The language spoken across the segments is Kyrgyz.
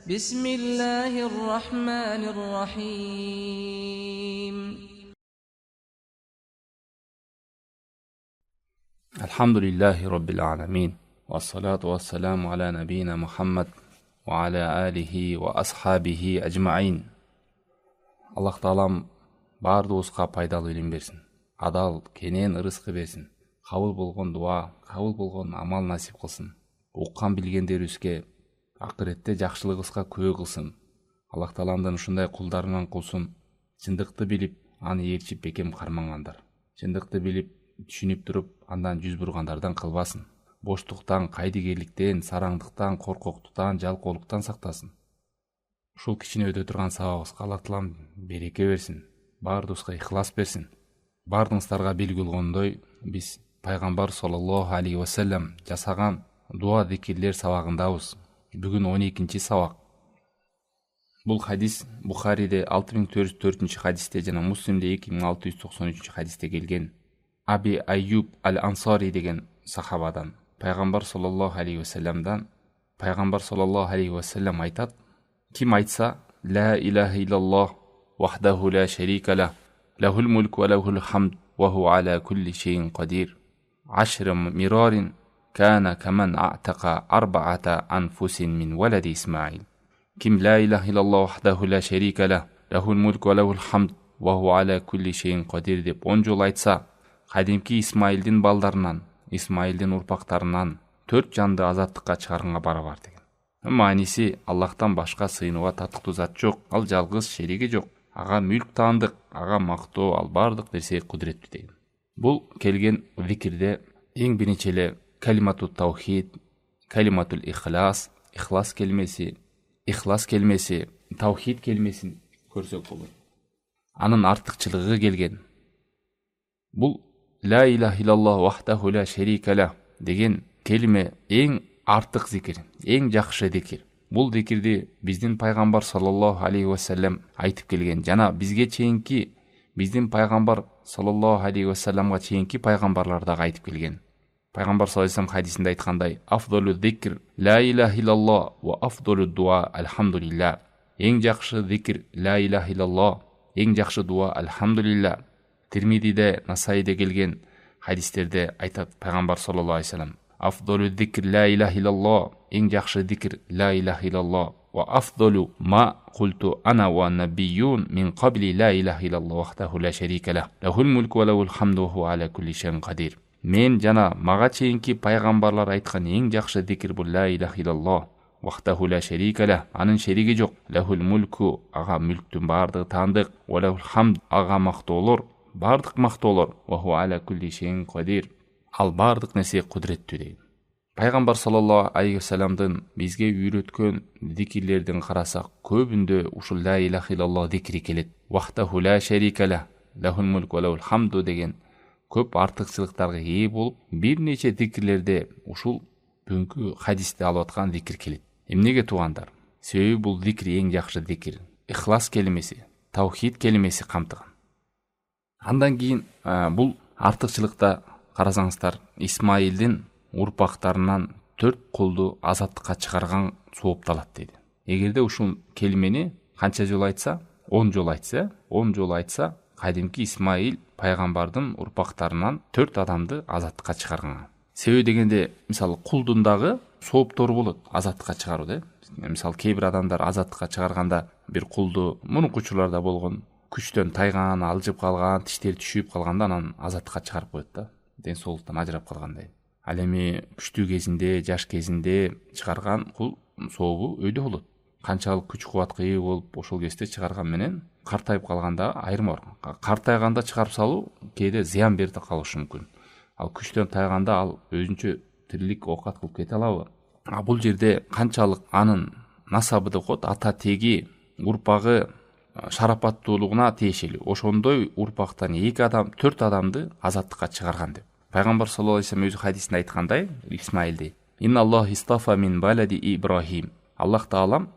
بسم الله الرحمن الرحيم. الحمد لله رب العالمين والصلاة والسلام على نبينا محمد وعلى آله وأصحابه أجمعين. Аллах Таалам бардығызға пайдалы илим берсин, адал, кенен ырызкы берсин, кабыл болгон дуа, кабыл болгон амал насип кылсын. Уккан билгендерибизге акыретте жакшылыгыбызга күбө кылсын. Аллах Тааламдан ушундай кулдарынан кылсын, чындыкты билип, аны ээрчип бекем кармангандар. Чындыкты билип, түшүнүп туруп, андан жүз бургандардан кылбасын. Боштуктан, кайдыгерликтен, сараңдыктан, коркоктуктан, жалкоолуктан сактасын. Ушул кичине өтө турган сабагыбызга Аллах Таалам береке берсин, бардыбызга ихлас берсин. Бардыңыздарга белгилүү болгондой, биз пайгамбар саллаллаху алейхи ва саллям жасаган дуа зикирлер сабагындабыз. Бүгүн 12-чи сабак. Бул хадис Бухариде 6404 хадисте жана Муслимде 2693 хадисте келген. Аби Айюб аль-Ансари деген сахабадан, пайгамбар саллаллаху алейхи ва саллямдан, пайгамбар саллаллаху алейхи ва саллям айтат: ким айтса ла илаха иллаллах вахдаху ла шарика ла, лахул мульк ва лахул хамд ва хуа аля кулли шейин кадир, ашра мирарин كان كمن اعتق 4 أنفس من ولد إسماعيل. كم لا إله إلا الله وحده لا شريك له له الملك وله الحمد وهو على كل شيء قدير деп 10 жол айтса, кадимки Исмаилдин балдарынан, Исмаилдин урпактарынан 4 жанды азаттыкка чыгарганга барабар деген. Мааниси, Аллахтан башка сыйынууга татыктуу зат жок, ал жалгыз, шериги жок. Ага мүлк таандык, ага мактоо, ал бардык нерсеге кудуреттүү деген. Бул келген зикирде эң биринчи эле калиматул таухид, калиматул ихлас, ихлас келмеси, таухид келмесин көрсөк болот. Анын артыкчылыгы келген. Бул ла илаха иллаллах вахдаху ла шарика ла деген келиме эң артык зикир, эң жакшы зикир. Бул зикирди биздин пайгамбар саллаллаху алейхи ва саллям айтып келген. Жана бизге чейинки, биздин пайгамбар саллаллаху алейхи ва саллямга чейинки пайгамбарлар дагы айтып келген. Пайгамбар саллаллаху алейхи ва саллям хадисинде айткандай: афдалу зикр ла илаха иллаллах ва афдалу дуа алхамдулилlah. Эң жакшы зикир ла илаха иллаллах, эң жакшы дуа алхамдулилlah. Тирмидиде, Насаиде келген хадистерде айтат пайгамбар саллаллаху алейхи ва саллям: афдалу зикр ла илаха иллаллах, эң жакшы зикир ла илаха иллаллах, ва афдалу ма культу ана ва набийюн мин кабли ла илаха иллаллах вахдаху ла шарика лах, лахул мульк ва лахул хамду ва хуа аля кулли шейин кадир. Мен жана мага чейинки пайгамбарлар айткан эң жакшы зикир бул ла илаха иллаллах вахдаху ла шарика лах, анын шериги жок, лахул мульку, ага мүлктүн бардыгы таандык, ва лахул хамд, ага мактоолор, бардык мактоолор, ва хуа аля кулли шейин кадир, ал бардык нерсеге кудуреттүү деген. Пайгамбар саллаллаху алейхи ва саллямдын бизге үйрөткөн зикирлердин карасак, көбүндө ушул ла илаха иллаллах зикри келет. Вахдаху ла шарика ла, лахул мульк ва лахул хамду деген көп артыкчылыктарга ээ болуп, бир нече зикирлерде ушул бүгүнкү хадисте алып аткан зикир келет. Эмнеге туугандар? Себеби бул зикир эң жакшы зикир. Ихлас келмеси, таухид келмеси камтыган. Андан кийин бул артыкчылыкта карасаңыздар, Исмаилдин урпактарынан 4 кулду азаттыкка чыгарган соопталат дейди. Эгерде ушул келмени канча жол айтса, 10 жол айтса, 10 жол айтса, кадимки Исмаил пайгамбардын урпактарынан 4 адамды азаттыкка чыгарган. Себеби дегенде, мисалы, кулдун дагы сооптору болот азаттыкка чыгаруу да. Мисалы, кээ бир адамдар азаттыкка чыгарганда бир кулду мурунку учурларда болгон, күчтөн тайган, алжып калган, тиштери түшүп калганда анан азаттыкка чыгарып коет да. Ден соолуктан ажырап калгандай. Ал эми күчтүү кезинде, жаш кезинде чыгарган кул сообу өйдө болот. Канчалык күч кубатка ээ болуп, ошол кезде чыгарган менен картайып калганда айырма бар. Картайганда чыгарып салуу кээде зыян берип калышы мүмкүн. Ал күчтөн тайганда ал өзүнчө тирилик оокат кылып кете алабы? Бул жерде канчалык анын насабы деп коет, ата теги, урпагы шарапаттуулугуна тиешелүү. Ошондой урпактан 2 адам, 4 адамды азаттыкка чыгарган деп. Пайгамбар саллаллаху алейхи ва саллям өзү хадисинде айткандай, Исмаилди: инна Аллах истафа мин балади Ибрахим. Аллах Таалам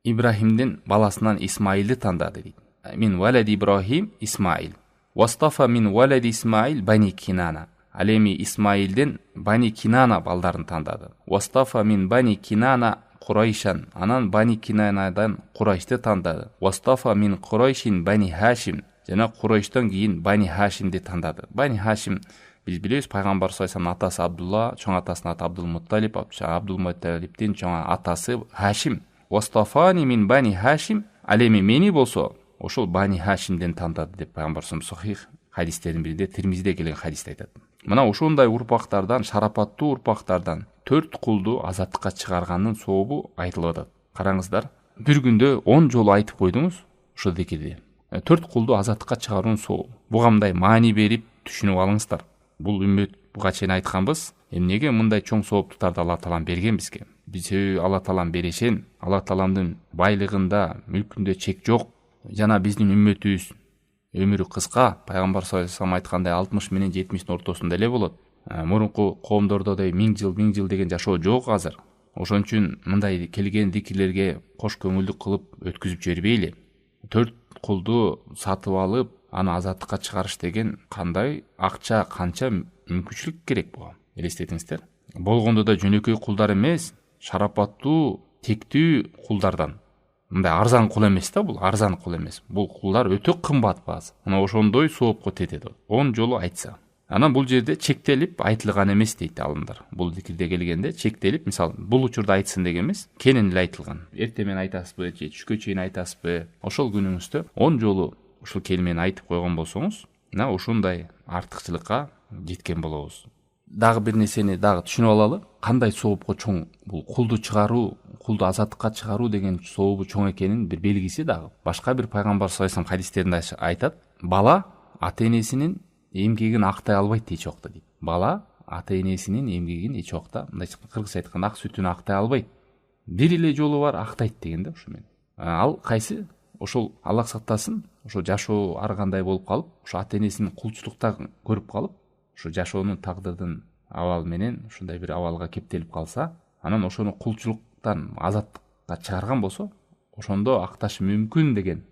Ибрахимдин баласынан Исмаилди тандады дейт. Мин валади Ибрахим Исмаил. Вастафа мин валади Исмаил бани Кинана. Ал эми Исмаилдин бани Кинана балдарын тандады. Вастафа мин бани Кинана Курайшан, анан Бани Кинанадан Курайшты тандады. Вастафа мин Курайшин Бани Хашим, жана Курайштан кийин Бани Хашимди тандады. Бани Хашим биз билебиз, пайгамбар саллаллаху алейхи атасы Абдулла, чоң атасынын аты Абдулмутталип, Абдулмутталиптин чоң атасы Хашим. Вастафани мин Бани Хашим, ал эми мени болсо ошол Бани Хашимден тандады деп пайгамбар сахих хадистердин биринде, Тирмизиде келген хадисте айтат. Мына ошондой урпактардан, шарапаттуу урпактардан 4 кулду азаттыкка чыгарганын сообу айтылып атат. Караңыздар, бир күндө 10 жолу айтып койдуңуз ошо зикирди. 4 кулду азаттыкка чыгаруунун сообу. Буга мындай маани берип түшүнүп алыңыздар. Бул үммөт буга чейин айтканбыз. Эмнеге мындай чоң сооптуктарды Алла Таалам берген бизге? Себеби Алла Таалам берешен, Алла Тааламдын байлыгында, мүлкүндө чек жок. Жана биздин үммөтүбүз өмүрү кыска, пайгамбар саллаллаху алейхи вассалам айткандай 60 менен 70-тин ортосунда эле болот. Мурунку коомдордой 1000 жыл деген жашоо жок азыр. Ошон үчүн мындай келген зикирлерге кош көңүлдүк кылып өткүзүп жибербейли. 4 кулду сатып алып, аны азаттыкка чыгарыш деген кандай акча, канча мүмкүнчүлүк керек буга. Элестетиңиздер. Болгондо да жөнөкөй кулдар эмес, шарапаттуу, тектүү кулдардан. Мындай арзан кул эмес да, бул арзан кул эмес. Бул кулдар өтө кымбат баасы. Мына ошондой соопко тетет. 10 жолу айтса. Анан бул жерде чектелип айтылган эмес дейт алымдар. Бул зикирде келгенде чектелип, мисалы, бул учурда айтсын деген эмес, кенен эле айтылган. Эртең менен айтасызбы, же түшкө чейин айтасызбы? Ошол күнүңүздө 10 жолу ушул келмени айтып койгон болсоңуз, мына ошондой артыкчылыкка жеткен болобуз. Дагы бир нерсени дагы түшүнүп алалы. Кандай соопко чоң бул кулду чыгаруу, кулду азаттыкка чыгаруу деген сообу чоң экенин бир белгиси дагы. Башка бир пайгамбар саллаллаху алейхи хадистеринде айтат, бала ата-энесинин эмгегин актай албайт эч убакта дейт. Бала ата-энесинин эмгегин эч убакта, мындай кыргызча айтканда, ак сүтүн актай албайт. Бир эле жолу бар актайт деген да ушу менен. Ал кайсы? Ошол Аллах сактасын, ошо жашоо ар кандай болуп калып, ошо ата-энесин кулчулукта көрүп калып, ошо жашоонун тагдырдын абалы менен ушундай бир абалга кептелип калса, анан ошону кулчулуктан азаттыкка чыгарган болсо, ошондо акташы мүмкүн деген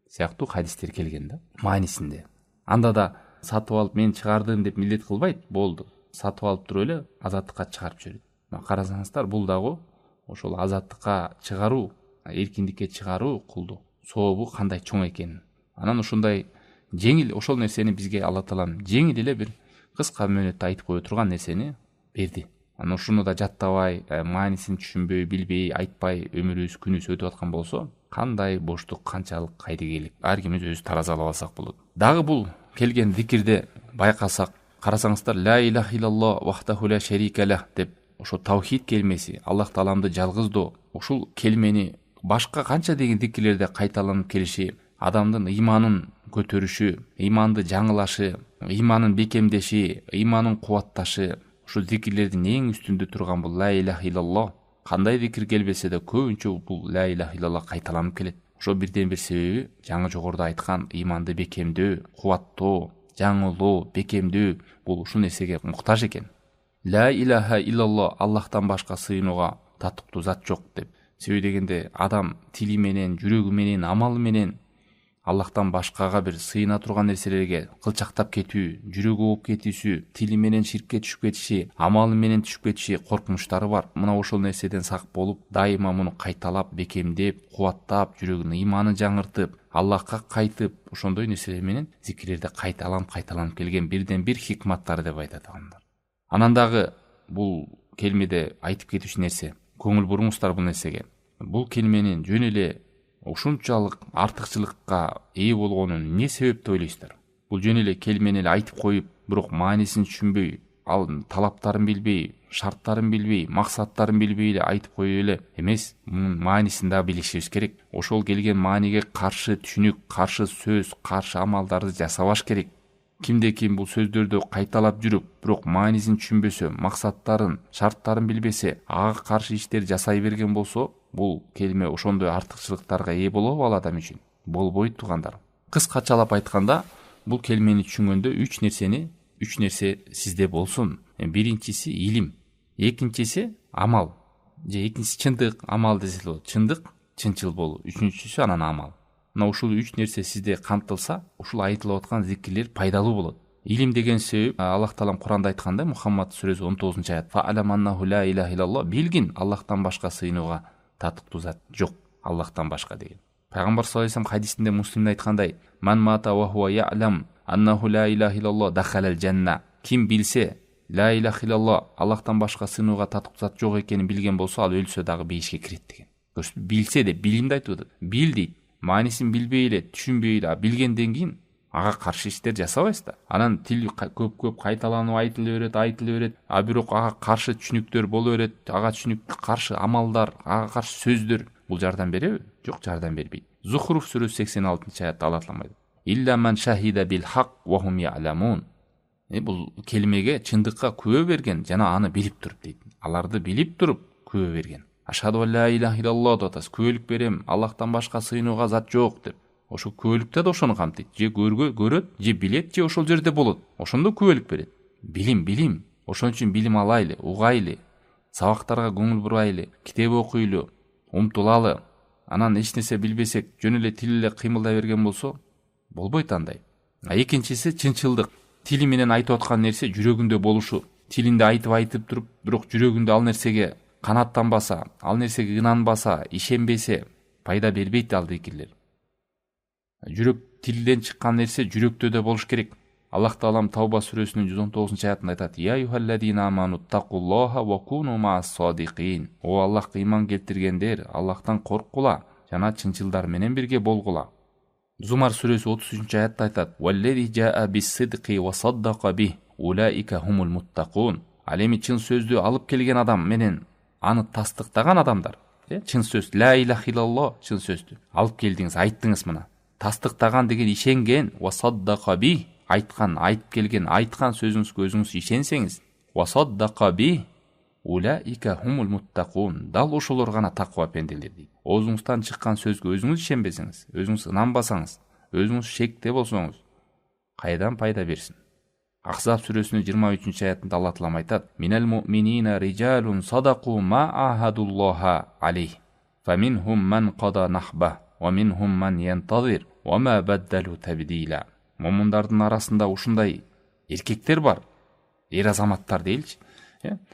сыяктуу хадистер келген да, маанисинде. Анда да сатып алып мен чыгардым деп милдет кылбайт, болду. Сатып алып туруп эле азаттыкка чыгарып жиберет. Карасаңыздар, бул дагы ошол азаттыкка чыгаруу, эркиндикке чыгаруу кулду сообу кандай чоң экенин. Анан ушундай жеңил, ошол нерсени бизге Алла Таалам жеңил эле бир кыска мөөнөттө айтып кое турган нерсени берди. Анан ушуну да жаттабай, маанисин түшүнбөй, билбей, айтпай өмүрүбүз, күнүбүз өтүп аткан болсо, кандай боштук, канчалык кайдыгейлик. Ар кимибиз өзү таразалап алсак болот. Дагы бул келген зикирде байкасак, карасаңыздар, ла илаха иллаллах вахдаху ла шарика лах деп ошо таухид келмеси, Аллах Тааламды жалгыздоо, ушул келмени башка канча деген зикирлерде кайталанып келиши, адамдын ыйманын көтөрүшү, ыйманды жаңылашы, ыйманын бекемдеши, ыйманын кубатташы, ушул зикирлердин эң үстүндө турган бул ла илаха иллаллах. Кандай зикир келбесе да көбүнчө бул ла илаха иллаллах кайталанып келет. Ошо бирден бир себеби жаңы жогоруда айткан ыйманды бекемдөө, кубаттоо, жаңылоо, бекемдөө, бул ушул нерсеге муктаж экен. Ла илаха иллаллах, Аллахтан башка сыйынууга татыктуу зат жок деп. Себеби дегенде адам тили менен, жүрөгү менен, амалы менен Аллахтан башкага бир сыйына турган нерселерге кылчактап кетүү, жүрөгү ооп кетүүсү, тили менен ширкке түшүп кетиши, амалы менен түшүп кетиши коркунучтары бар. Мына ошол нерседен сак болуп, дайыма муну кайталап, бекемдеп, кубаттап, жүрөгүнүн ыйманын жаңыртып, Аллахка кайтып, ошондой нерселер менен зикирлерде кайталанып келген бирден бир хикматтары деп айтат адамдар. Анан дагы бул келмеде айтып кетүүчү нерсе, көңүл буруңуздар бул нерсеге. Бул келменин жөн эле ушунчалык артыкчылыкка ээ болгонун эмне себеп деп ойлойсуздар? Бул жөн эле келмени эле айтып коюп, бирок маанисин түшүнбөй, ал талаптарын билбей, шарттарын билбей, максаттарын билбей эле айтып коюу эле эмес, мунун маанисин да билишибиз керек. Ошол келген мааниге каршы түшүнүк, каршы сөз, каршы амалдарды жасабаш керек. Кимде ким бул сөздөрдү кайталап жүрүп, бирок маанисин түшүнбөсө, максаттарын, шарттарын билбесе, ага каршы иштер жасай берген болсо, бул келме ошондой артыкчылыктарга ээ болобу ал адам үчүн? Болбойт туугандар. Кыскачалап айтканда, бул келмени түшүнгөндө үч нерсе сизде болсун. Биринчиси илим, экинчиси амал, же экинчиси чындык, амал десе болот. Чындык, чынчыл болуу, үчүнчүсү анан амал. Мына ушул үч нерсе сизде камтылса, ушул айтылып аткан зикирлер пайдалуу болот. Илим деген себеп Аллах Таалам Куранда айткандай, Мухаммад сүрөсү 19-аят: "Фа'алам аннаху ла илаха иллаллах", билгин Аллахтан башка сыйынууга татыктуу зат жок Аллахтан башка деген. Пайгамбар саллаллаху алейхи вассалам хадисинде Муслимде айткандай: "Ман мата ва хуа я'лам аннаху ла илаха иллаллах дахалал жанна." Ким билсе ла илаха иллаллах Аллахтан башка сыйынууга татыктуу зат жок экенин билген болсо, ал өлсө дагы бейишке кирет деген. Билсе де, билимди айтып атат. Бил дейт. Маанисин билбей эле, түшүнбөй эле, билгенден кийин ага каршы иштер жасабайсыз да. Анан тил көп кайталанып айтыла берет, а бирок ага каршы түшүнүктөр боло берет, ага түшүнүккө каршы амалдар, ага каршы сөздөр. Бул жардам береби? Жок, жардам бербейт. Зухруф сүрөсү 86-аятта Алла таала айтат: "Илля ман шахида бил хак ва хум я'ламун." Бул келмеге, чындыкка күбө берген жана аны билип туруп дейт. Аларды билип туруп күбө берген. Ашхаду ла илаха иллаллах деп атасыз. Күбөлүк берем, Аллахтан башка сыйынууга зат жок деп. Ошо күбөлүктө да ошону камтыйт. Же көрөт, же билет, же ошол жерде болот. Ошондо күбөлүк берет. Билим. Ошон үчүн билим алайлы, угайлы, сабактарга көңүл бурайлы, китеп окуйлу, умтулалы. Анан эч нерсе билбесек, жөн эле тил эле кыймылдай берген болсо, болбойт андай. Экинчиси чынчылдык. Тили менен айтып аткан нерсе жүрөгүндө болушу. Тилинде айтып туруп, бирок жүрөгүндө ал нерсеге канааттанбаса, ал нерсеге ынанбаса, ишенбесе, пайда бербейт ал зикирлер. Жүрөк тилден чыккан нерсе жүрөктө да болуш керек. Аллах Таалам Тауба сүрөсүнүн 119-аятында айтат: "Я юхалладина аману тақуллаха ва куну маас-садиқин." О Аллахка иман келтиргендер, Аллахтан корккула жана чынчылдар менен бирге болгула. Зумар сүрөсү 33-аятта айтат: "Валлази жаа бис-сидқи ва саддаqa бих, улаика хумул муттақун." Ал эми чын сөздү алып келген адам менен аны тастыктаган адамдар, чын сөз ла илаха иллаллах чын сөздү алып келдиңиз, айттыңыз мына. Тастыктаган деген ишенген, ва саддаqa бих, айтып келген, айткан сөзүңүзгө өзүңүз ишенсеңиз, ва саддаqa бих, улаика хумул муттақун. Дал ошолор гана таква пенделер дейт. Оозуңуздан чыккан сөзгө өзүңүз ишенбесеңиз, өзүңүз ынанбасаңыз, өзүңүз шекте болсоңуз, кайдан пайда берсин? Ахзаб сүрөсүнүн 23-аятында Алла Таала айтат: "Минал муъминина риджалун садaqu ма ахадуллаха алейх, фаминхум ман қада нахба, ва минхум ман янтазир, ва ма баддалу табдила." Момундардын арасында ушундай эркектер бар, эр азаматтар дейличи.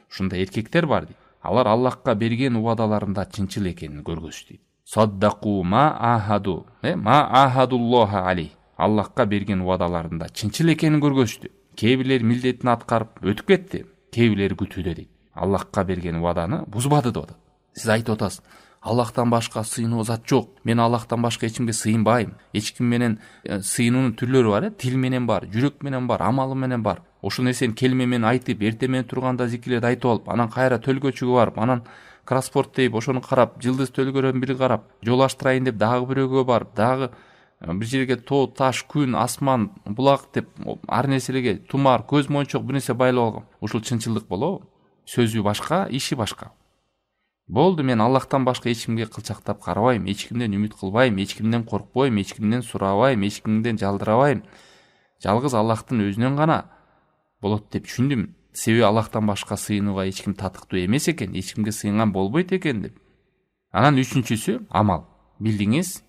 Ушундай эркектер бар дейт. Алар Аллахка берген убадаларында чынчыл экенин көргөзүш дейт. Саддaqu ма ахадуллаха алейх. Аллахка берген убадаларында чынчыл экенин көргөзүштү. Кээ бирлер милдетин аткарып өтүп кетти, кээ бирлери күтүүдө дейт. Аллахка берген убаданы бузбады деп атат. Сиз айтып атасыз: Аллахтан башка сыйынуу зат жок. Мен Аллахтан башка эч кимге сыйынбайм. Эч ким менен сыйынуунун түрлөрү бар, тил менен бар, жүрөк менен бар, амалы менен бар. Ошол нерсени келме менен айтып, эрте менен турганда зикирлерди айтып алып, анан кайра төлгөчүгө барып, анан кроссворд дейп ошону карап, жылдыз төлгөрөн бири карап, жол аштырайын деп дагы бирөөгө барып, дагы бир жерге тоо, таш, күн, асман, булак деп ар нерселерге тумар, көз мончок бир нерсе байлап алган. Ушул чынчылдык болобу? Сөзү башка, иши башка. Болду, мен Аллахтан башка эч кимге кылчактап карабайм, эч кимден үмүт кылбайм, эч кимден коркпойм, эч кимден сурабайм, эч кимден жалдырабайм. Жалгыз Аллахтын өзүнөн гана болот деп түшүндүм. Себеби Аллахтан башка сыйынууга эч ким татыктуу эмес экен, эч кимге сыйынган болбойт экен деп. Анан үчүнчүсү амал. Билдиңиз,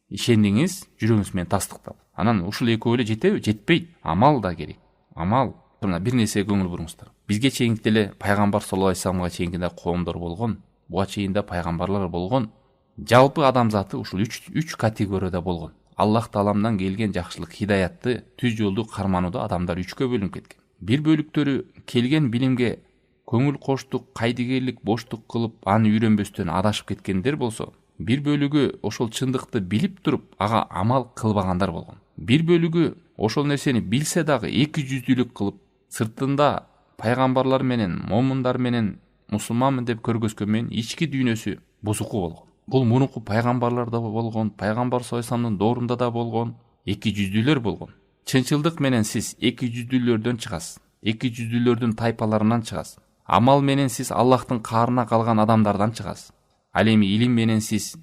ишендиңиз, жүрөгүңүз менен тастыктап. Анан ушул экөө эле жетеби? Жетпейт. Амал да керек. Амал. Мына бир нерсеге көңүл буруңуздар. Бизге чейинки деле пайгамбар саллаллаху алейхи вассаламга чейинки да коомдор болгон, буга чейин да пайгамбарлар болгон. Жалпы адамзаты ушул 3 категорияда болгон. Аллах Тааламдан келген жакшылык, хидаятты, түз жолду карманууда адамдар 3кө бөлүнүп кеткен. Бир бөлүктөрү келген билимге көңүл коштук, кайдыгерлик, боштук кылып, аны үйрөнбөстөн адашып кеткендер болсо, бир бөлүгү ошол чындыкты билип туруп, ага амал кылбагандар болгон. Бир бөлүгү ошол нерсени билсе дагы эки жүздүүлүк кылып, сыртында пайгамбарлар менен, момундар менен, мусулманмын деп көргөзгөн менен ички дүйнөсү бузуку болгон. Бул мунуку пайгамбарларда болгон, пайгамбар саллаллаху алейхи вассаламдын доорунда да болгон, эки жүздүүлөр болгон. Чынчылдык менен сиз эки жүздүүлөрдөн чыгасыз. Эки жүздүүлөрдүн тайпаларынан чыгасыз. Амал менен сиз Аллахтын каарына калган адамдардан чыгасыз. Ал эми илим менен сиз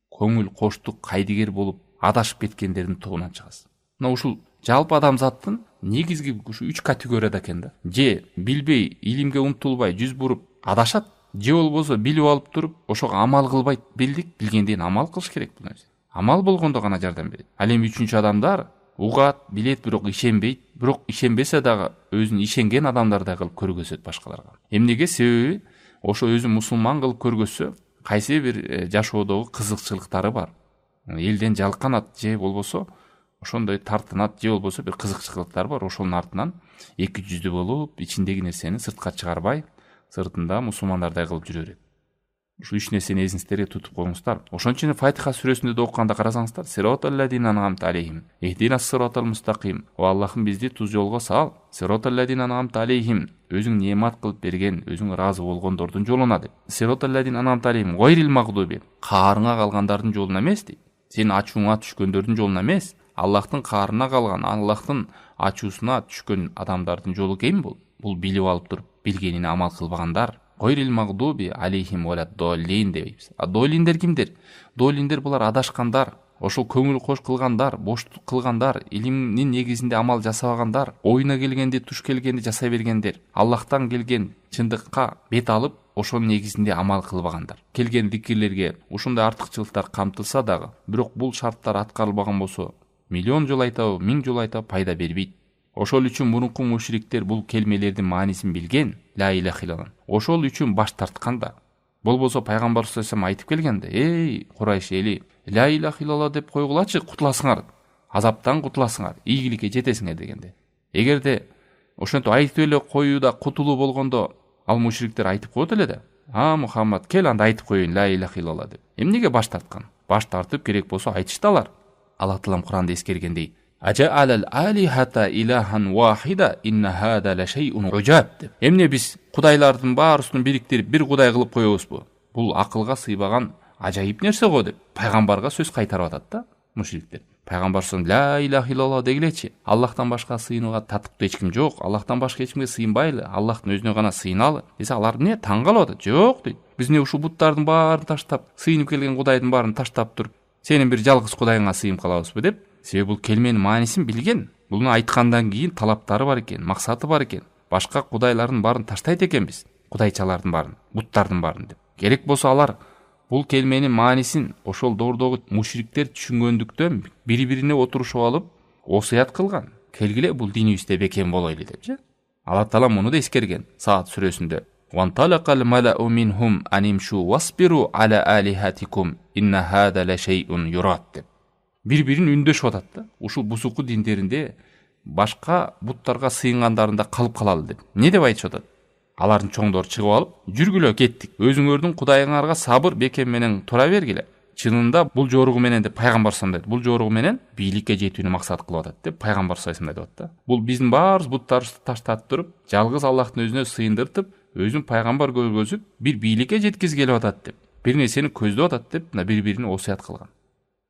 көңүл коштук, кайдыгер болуп адашып кеткендердин тобунан чыгасыз. Мына ушул жалпы адамзаттын негизги ушу 3 категорияда экен да. Же билбей, илимге умтулбай, жүз буруп адашат, же болбосо билип алып туруп, ошого амал кылбайт. Билгенден амал кылыш керек бул нерсе. Амал болгондо гана жардам берет. Ал эми үчүнчү адамдар угат, билет, бирок ишенбейт. Бирок ишенбесе дагы өзүн ишенген адамдардай кылып көргөзөт башкаларга. Эмнеге? Себеби ошо өзү мусулман кылып көргөзсө, кайсы бир жашоодогу кызыкчылыктары бар. Элден жалканат же болбосо ошондой тартынат же болбосо бир кызыкчылыктар бар. Ошонун артынан эки жүздүү болуп, ичиндеги нерсени сыртка чыгарбай, сыртында мусулмандардай кылып жүрө берет. Ушу үч нерсени эсиңиздерге тутуп коюңуздар. Ошон үчүн Фатиха сүрөсүндө да окуганда карасаңыздар, сиротал лазина ан'амта алейхим, ихдинас сиротал мустаким. О Аллахым бизди туз жолго сал. Сиротал лазина ан'амта алейхим, өзүң неемат кылып берген, өзүң ыраазы болгондордун жолуна деп. Сиротал лазина ан'амта алейхим, гойрил магдуби, каарыңа калгандардын жолуна эмес дейт. Сен ачууңа түшкөндөрдүн жолуна эмес, Аллахтын каарына калган, Аллахтын ачуусуна түшкөн адамдардын жолу кем бул? Бул билип алып туруп, билгенине амал кылбагандар. Гойрил магдуби алейхим валад доллин дейбиз. А доллиндер кимдер? Доллиндер булар адашкандар, ошол көңүл кош кылгандар, боштук кылгандар, илимдин негизинде амал жасабагандар, оюна келгенде, туш келгенде жасай бергендер, Аллахтан келген чындыкка бет алып, ошонун негизинде амал кылбагандар. Келген зикирлерге ушундай артыкчылыктар камтылса дагы, бирок бул шарттар аткарылбаган болсо, миллион жол айтабы, 1000 жол айтабы пайда бербейт. Ошол үчүн мурунку мушриктер бул келмелердин маанисин билген, ла илаха илlalloh. Ошол үчүн баш тартканда, болбосо пайгамбар саллаллаху алейхи айтып келгенде, эй Курайш эли, ла илаха илlalloh деп койгулачы, кутуласыңар, азаптан кутуласыңар, ийгиликке жетесиңер дегенде. Эгерде ошентип айтып эле коюуда кутулуу болгондо, ал мушриктер айтып коет эле да, Мухаммад кел анда айтып коеюн ла илаха илlalloh деп. Эмнеге баш тарткан? Баш тартып керек болсо айтышталар. Аллах Таалам Куранда эскергендей, Ажаалал алихата илахан вахида инна хада ла шейун уджаб деп. Эмне биз кудайлардын баарысын бириктирип бир кудай кылып коебузбу? Бул акылга сыйбаган ажайып нерсе го деп пайгамбарга сөз кайтарып атат да мушриктер. Пайгамбар ла илаха илlalloh дегилечи. Аллахтан башка сыйынууга татыктуу эч ким жок. Аллахтан башка эч кимге сыйынбайлы. Аллахтын өзүнө гана сыйыналы. Десе алар эмне таң калып атат? Жок дейт. Биз эмне ушул буттардын баарын таштап, сыйынып келген кудайдын баарын таштап туруп, сенин бир жалгыз кудайыңа сыйынып калабызбы деп. Себеби бул келменин маанисин билген. Буну айткандан кийин талаптары бар экен, максаты бар экен. Башка кудайлардын баарын таштайт экенбиз. Кудайчалардын баарын, буттардын баарын деп. Керек болсо алар бул келменин маанисин ошол доордогу мушриктер түшүнгөндүктөн бири-бирине отурушуп алып, осуят кылган. Келгиле бул динибизде бекем болойлу депчи. Алла Таала муну да эскерген. Саат сүрөсүндө. Ванталакал малау минхум анимшу васбиру ала алихатикум инна хада ла шейун юрат деп. Бири-бирин үндөшүп атат да. Ушул бузуку диндеринде башка буттарга сыйынгандарында калып калалы деп. Не деп айтышып атат? Алардын чоңдору чыгып алып, жүргүлө кеттик. Өзүңөрдүн кудайыңарга сабыр бекем менен тура бергиле. Чынында бул жоругу менен деп пайгамбар саллаллаху алейхи вассалам бул жоругу менен бийликке жетүүнү максат кылып атат деп пайгамбар саллаллаху алейхи вассалам айтып атат да. Бул биздин баарыбыз буттарыбызды таштатып туруп, жалгыз Аллахтын өзүнө сыйындыртып, өзүн пайгамбар көргөзүп, бир бийликке жеткизгелип атат деп. Бир нерсени көздөп атат деп бири-бирине осуят кылган.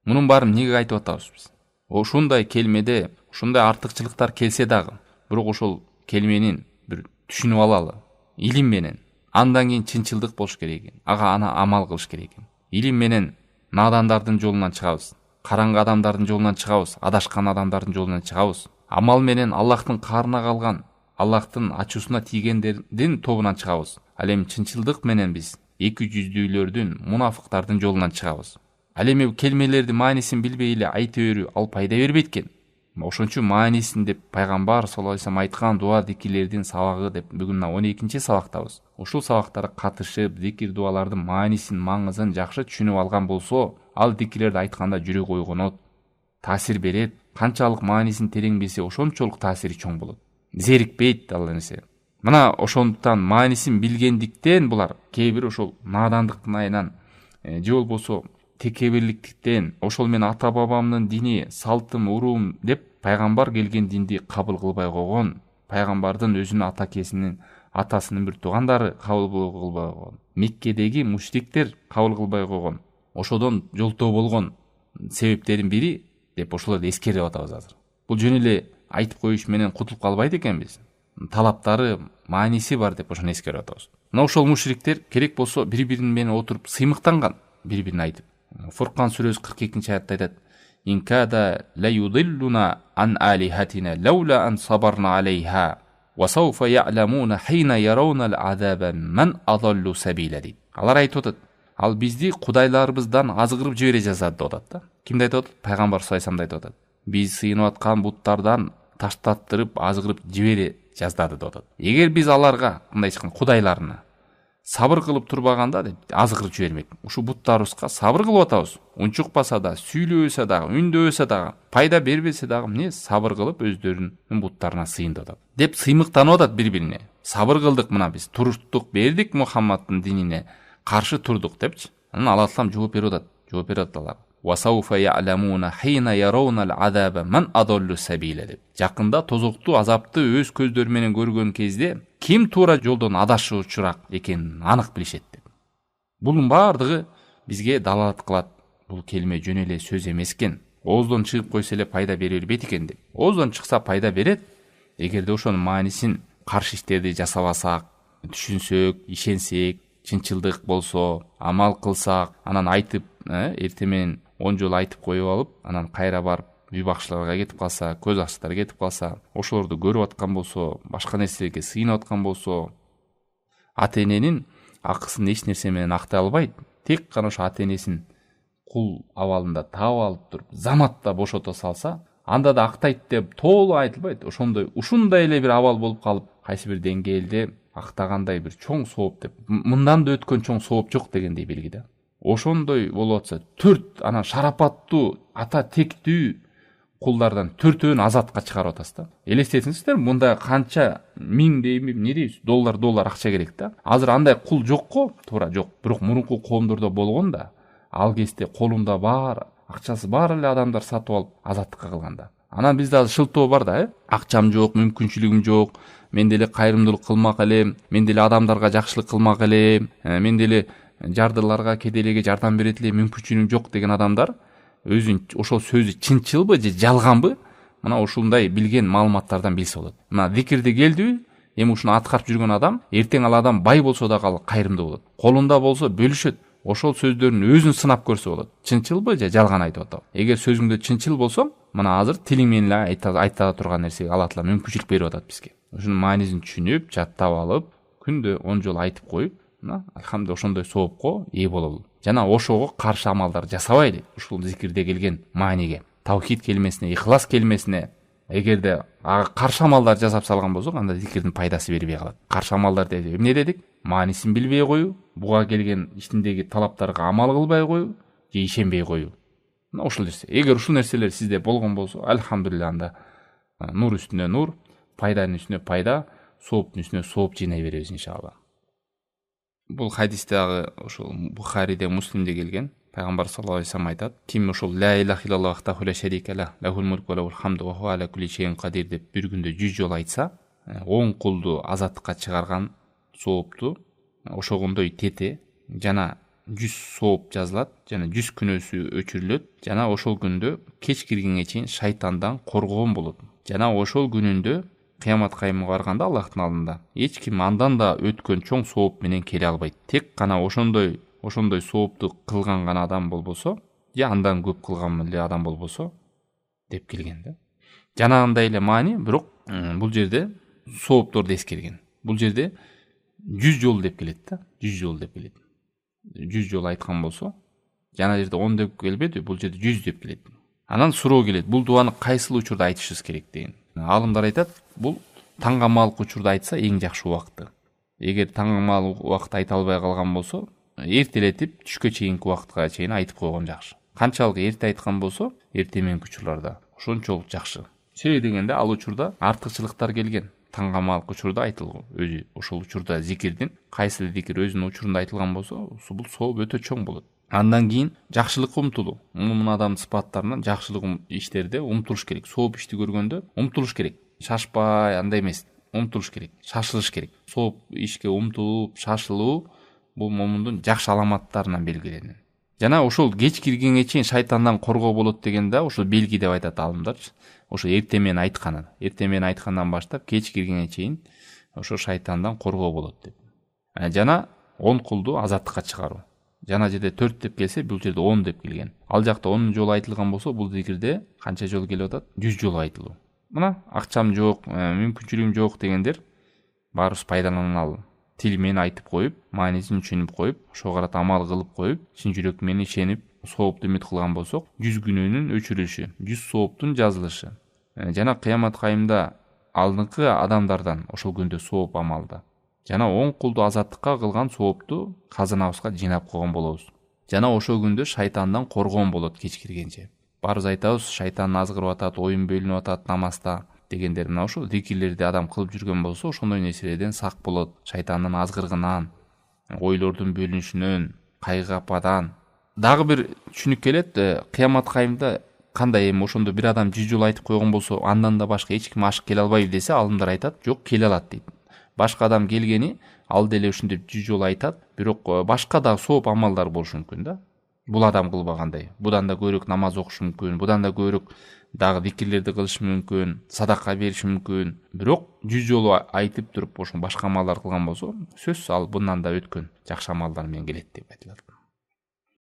Мунун баарын эмнеге айтып атабыз биз? Ошондой келмеде, ошондой артыкчылыктар келсе дагы, бирок ошол келменин бир түшүнүп алалы, илим менен. Андан кийин чынчылдык болуш керек экен. Ага ана амал кылыш керек экен. Илим менен надандардын жолунан чыгабыз. Караңгы адамдардын жолунан чыгабыз, адашкан адамдардын жолунан чыгабыз. Амал менен Аллахтын каарына калган, Аллахтын ачуусуна тийгендердин тобунан чыгабыз. Ал эми чынчылдык менен биз эки жүздүүлөрдүн, мунафыктардын жолунан чыгабыз. Ал эми келмелердин маанисин билбей эле айта берүү ал пайда бербейт экен. Ошон үчүн маанисин деп пайгамбар саллаллаху алейхи вассалам айткан дуа зикирлердин сабагы деп бүгүн мына 12-чи сабактабыз. Ушул сабактарга катышып, зикир дуалардын маанисин, маңызын жакшы түшүнүп алган болсо, ал зикирлерди айтканда жүрөк ойгонот, таасир берет. Канчалык маанисин терең билсе, ошончолук таасири чоң болот. Зерикпейт ал нерсе. Мына ошондуктан маанисин билгендиктен булар кээ бир ошол надандыктын айынан же болбосо текебирликтен, ошол мен ата бабамдын дини, салтым, уруум деп пайгамбар келген динди кабыл кылбай койгон, пайгамбардын өзүнүн атакесинин, атасынын бир туугандары кабыл кылбай койгон, Меккедеги мушриктер кабыл кылбай койгон, ошодон жолтоо болгон себептердин бири деп ошолорду эскерип атабыз азыр. Бул жөн эле айтып коюш менен кутулуп калбайт экенбиз. Талаптары, мааниси бар деп ошону эскерип атабыз. Мына ошол мушриктер керек болсо бири-бири менен отуруп сыймыктанган, бири-бирине айтып. Фуркан сүрөсү 42-чи аятта айтат: "Инкада ла юдиллуна ан алихатина лаула ан сабарна алейха ва сауфа я'ламуна хина ярауна ал-азаба ман адаллу сабила" дейт. Алар айтып атат, ал бизди кудайларыбыздан азгырып жибере жаздады деп атат да. Кимди айтып атат? Пайгамбар саллаллаху алейхи вассалам айтып атат. Биз сыйынып аткан буттардан таштаттырып, азгырып жибере жаздады деп атат. Эгер биз аларга, мындай айтканда, кудайларына сабыр кылып турбаганда деп азгырып жибермек. Ушу буттарыбызга сабыр кылып атабыз. Унчукпаса да, сүйлөбөсө дагы, үндөбөсө дагы, пайда бербесе дагы эмне сабыр кылып өздөрүнүн буттарына сыйынып атат. Деп сыймыктанып атат бири-бирине. Сабыр кылдык мына биз, туруштук бердик Мухаммаддын динине, каршы турдук депчи. Анан Алла Таала жооп берип атат. Жооп берип аталар. وَسَوْفَ يَعْلَمُونَ حِينَ يَرَوْنَ الْعَذَابَ مَنْ أَضَلُّ سَبِيلًا деп. Жакында тозоктуу азапты өз көздөрү менен көргөн кезде ким туура жолдон адашуучураак экенин анык билишет деп. Бунун баардыгы бизге далалат кылат. Бул келме жөн эле сөз эмес экен. Ооздон чыгып койсо эле пайда бере бербейт экен деп. Ооздон чыкса пайда берет. Эгерде ошонун маанисин каршы иштерди жасабасак, түшүнсөк, ишенсек, чынчылдык болсо, амал кылсак, анан айтып, эртең менен 10 жолу айтып коюп алып, анан кайра барып үй бакчыларга кетип калса, көз ачтар кетип калса, ошолорду көрүп аткан болсо, башка нерселерге сыйынып аткан болсо, ата-эненин акысын эч нерсе менен актай албайт. Тек гана ошо ата-энесин кул абалында таап алып туруп, заматта бошото салса, анда да актайт деп толук айтылбайт. Ушундай эле бир абал болуп калып, кайсы бир деңгээлде актагандай бир чоң сооп деп, мындан да өткөн чоң сооп жок дегендей белги да. Ошондой болуп атса, 4 анан шарапаттуу, ата тектүү кулдардан 4-өн азатка чыгарып атасыз да. Элестетиңиздер, мында канча миң дейби, эмне дейбиз, доллар акча керек да. Азыр андай кул жок го, туура жок. Бирок мурунку коомдордо болгон да. Ал кезде колунда бар, акчасы бар эле адамдар сатып алып азаттыкка кылганда. Анан бизде азыр шылтоо бар да, акчам жок, мүмкүнчүлүгүм жок, мен деле кайрымдуулук кылмак элем, мен деле адамдарга жакшылык кылмак элем, мен деле жардыларга, кедейлерге жардам берет элем, мүмкүнчүлүгүм жок деген адамдар өзүн ошол сөзү чынчылбы же жалганбы, мына ушундай билген маалыматтардан билсе болот. Мына зикирди келдиби, эми ушуну аткарып жүргөн адам, эртең ал адам бай болсо дагы кайрымдуу болот. Колунда болсо бөлүшөт. Ошол сөздөрүн өзүн сынап көрсө болот. Чынчылбы же жалган айтып атабы? Эгер сөзүңдө чынчыл болсо, мына азыр тилиң менен эле айта турган нерсеге Алла Таала мүмкүнчүлүк берип атат бизге. Ушунун маанисин түшүнүп, жаттап алып, күндө 10 жолу айтып коюп, мына алхамдулилlah ошондой соопко ээ бололу. Жана ошого каршы амалдар жасабайлы. Ушул зикирде келген мааниге, тавхид келмесине, ихлас келмесине, эгерде каршы амалдар жасап салган болсок, анда зикирдин пайдасы бербей калат. Каршы амалдар деп эмне дедик? Маанисин билбей коюу, буга келген ичиндеги талаптарга амал кылбай коюу, же ишенбей коюу. Мына ушул нерсе. Эгер ушул нерселер сизде болгон болсо, алхамдулилlah, анда нур үстүнө нур, пайданын үстүнө пайда, сооптун үстүнө сооп жыйнай беребиз иншалла. Бул хадисте ошол Бухариде, Муслимде келген. Пайгамбар саллаллаху алейхи вассалам айтат: ким ошол ла илаха иллаллаху вахтаху ла шарика ла, лахул мулку ва лахул хамду ва хуа аля кулли шейин кадир деп бир күндө 100 жолу айтса, 10 кулду азаттыкка чыгарган соопту ошогондой тете жана 100 сооп жазылат, жана 100 күнөөсү өчүрүлөт, жана ошол күндө кеч киргенге чейин шайтандан коргон болот. Жана ошол күнүндө кыямат кайымга барганда Аллахтын алдында эч ким андан да өткөн чоң сооп менен келе албайт. Тек гана ошондой соопту кылган гана адам болбосо, же андан көп кылган эле адам болбосо деп келген да. Жанагындай эле маани, бирок бул жерде соопторду эскерген. Бул жерде 100 жолу деп келет да, 100 жолу деп келет. 100 жолу айткан болсо, жана жерде 10 деп келбеди, бул жерде 100 деп келет. Анан суроо келет, бул дуаны кайсыл учурда айтышыбыз керек деген. Алымдар айтат, бул таңга маалык учурда айтса эң жакшы убакты. Эгер таңга маалык убакытта айта албай калган болсо, эртелетип түшкө чейинки убакытка чейин айтып койгон жакшы. Канчалык эрте айткан болсо, эрте мененки учурларда ошончолук жакшы. Себеби дегенде ал учурда артыкчылыктар келген. Таңга маалык учурда айтылган, өзү ошол учурда зикирдин кайсы зикир өзүнүн учурунда айтылган болсо, бул сооп өтө чоң болот. Андан кийин жакшылыкка умтулуу. Мумун адамдын сыпаттарынан жакшылык иштерде умтулуш керек. Сооп ишти көргөндө умтулуш керек. Шашпай, андай эмес, умтулуш керек, шашылыш керек. Сооп ишке умтулуп, шашылуу бул мумундун жакшы аламаттарынан белгиленет. Жана ошол кеч киргенге чейин шайтандан коргоо болот дегенде, ошол белги деп айтат алымдарчы. Ошо эртең менен айтканы. Эртең менен айткандан баштап кеч киргенге чейин ошо шайтандан коргоо болот деп. Жана 10 кулду азаттыкка чыгаруу. Жана жерде 4 деп келсе, бул жерде 10 деп келген. Ал жакта 10 жолу айтылган болсо, бул зикирде канча жолу келип атат? 100 жолу айтылуу. Мына акчам жок, мүмкүнчүлүгүм жок дегендер баарыбыз пайдаланалы. Тил менен айтып коюп, маанисин түшүнүп коюп, ошого карата амал кылып коюп, чын жүрөк менен ишенип, соопту үмүт кылган болсок, 100 күнөөнүн өчүрүлүшү, 100 сооптун жазылышы. Жана кыямат кайымда алдыңкы адамдардан ошол күндө сооп амалда жана 10 кулду азаттыкка кылган соопту казанабызга жыйнап койгон болобуз. Жана ошол күндө шайтандан коргон болот кеч киргенче. Барыбыз айтабыз, шайтан азгырып атат, оюн бөлүнүп атат намазда дегендер. Мына ошол зикирлерди адам кылып жүргөн болсо, ошондой нерселерден сак болот. Шайтандын азгыргынан, ойлордун бөлүнүшүнөн, кайгы ападан. Дагы бир түшүнүк келет, кыямат кайымда кандай эми ошондо бир адам 100 жолу айтып койгон болсо, андан да башка эч ким ашык келе албайбы десе, алымдар айтат, жок, келе алат дейт. Башка адам келгени ал деле ушинтип 100 жолу айтат, бирок башка да сооп амалдар болушу мүмкүн да. Бул адам кылбагандай. Будан да көбүрөөк намаз окушу мүмкүн, будан да көбүрөөк дагы зикирлерди кылышы мүмкүн, садака бериши мүмкүн. Бирок 100 жолу айтып туруп ошо башка амалдар кылган болсо, сөзсүз ал bundan да өткөн жакшы амалдар менен келет деп айтылат.